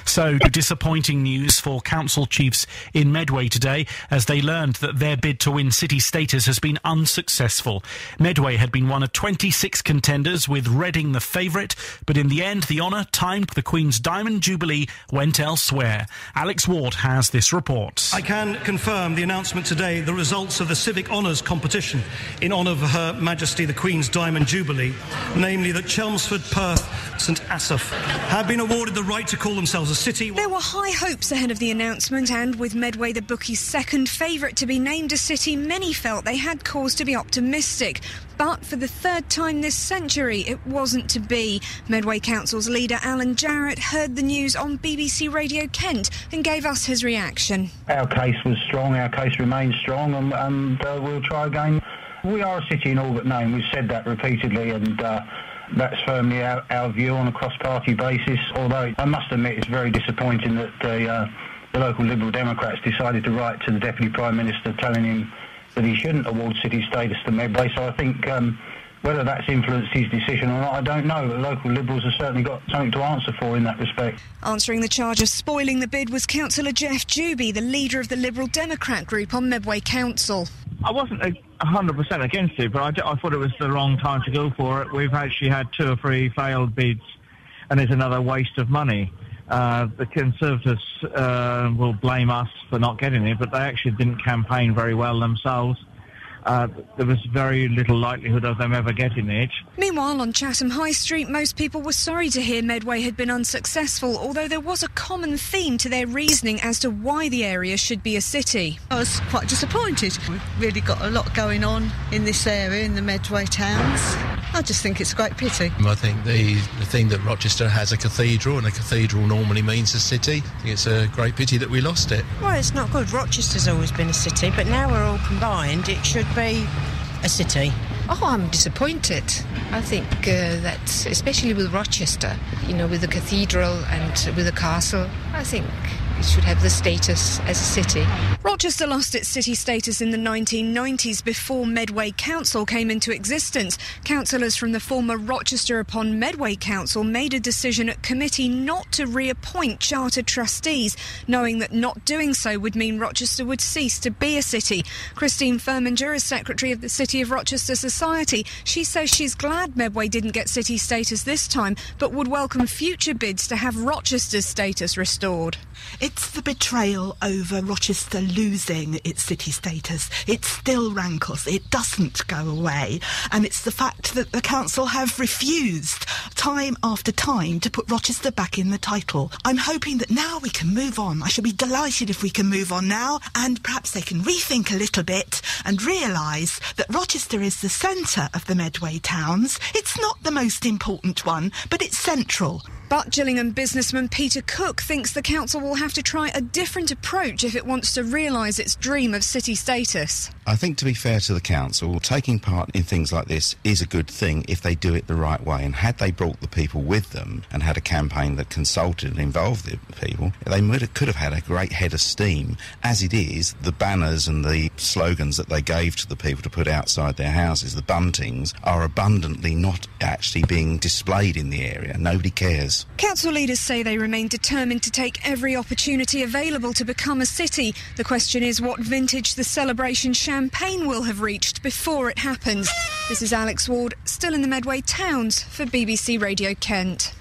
So, disappointing news for council chiefs in Medway today as they learned that their bid to win city status has been unsuccessful. Medway had been one of 26 contenders, with Reading the favourite, but in the end the honour, timed the Queen's Diamond Jubilee, went elsewhere. Alex Ward has this report. I can confirm the announcement today, the results of the Civic Honours competition in honour of Her Majesty the Queen's Diamond Jubilee, namely that Chelmsford, Perth, St Asaph have been awarded the right to call themselves a city. There were high hopes ahead of the announcement, and with Medway the bookies' second favourite to be named a city, many felt they had cause to be optimistic. But for the third time this century, it wasn't to be. Medway Council's leader, Alan Jarrett, heard the news on BBC Radio Kent and gave us his reaction. Our case was strong, our case remains strong, and we'll try again. We are a city in all but name. We've said that repeatedly, and that's firmly our view on a cross-party basis, although I must admit it's very disappointing that the local Liberal Democrats decided to write to the Deputy Prime Minister telling him that he shouldn't award city status to Medway. So I think whether that's influenced his decision or not, I don't know. But local Liberals have certainly got something to answer for in that respect. Answering the charge of spoiling the bid was Councillor Jeff Juby, the leader of the Liberal Democrat group on Medway Council. I wasn't 100% against it, but I thought it was the wrong time to go for it. We've actually had 2 or 3 failed bids, and it's another waste of money. The Conservatives will blame us for not getting it, but they actually didn't campaign very well themselves. There was very little likelihood of them ever getting it. Meanwhile, on Chatham High Street, most people were sorry to hear Medway had been unsuccessful, although there was a common theme to their reasoning as to why the area should be a city. I was quite disappointed. We've really got a lot going on in this area, in the Medway towns. I just think it's a great pity. I think the thing that Rochester has a cathedral, and a cathedral normally means a city. I think it's a great pity that we lost it. Well, it's not good. Rochester's always been a city, but now we're all combined, it should be a city. Oh, I'm disappointed. I think that, especially with Rochester, with the cathedral and with the castle, I think it should have the status as a city. Rochester lost its city status in the 1990s before Medway Council came into existence. Councillors from the former Rochester upon Medway Council made a decision at committee not to reappoint charter trustees, knowing that not doing so would mean Rochester would cease to be a city. Christine Firminger is secretary of the City of Rochester Society. She says she's glad Medway didn't get city status this time, but would welcome future bids to have Rochester's status restored. It's the betrayal over Rochester losing its city status. It still rankles. It doesn't go away. And it's the fact that the council have refused time after time to put Rochester back in the title. I'm hoping that now we can move on. I shall be delighted if we can move on now, and perhaps they can rethink a little bit and realise that Rochester is the centre of the Medway towns. It's not the most important one, but it's central. But Gillingham businessman Peter Cook thinks the council will have to try a different approach if it wants to realise its dream of city status. I think, to be fair to the council, taking part in things like this is a good thing if they do it the right way. And had they brought the people with them and had a campaign that consulted and involved the people, they could have had a great head of steam. As it is, the banners and the slogans that they gave to the people to put outside their houses, the buntings, are abundantly not actually being displayed in the area. Nobody cares. Council leaders say they remain determined to take every opportunity available to become a city. The question is what vintage the celebration champagne will have reached before it happens. This is Alex Ward, still in the Medway towns for BBC Radio Kent.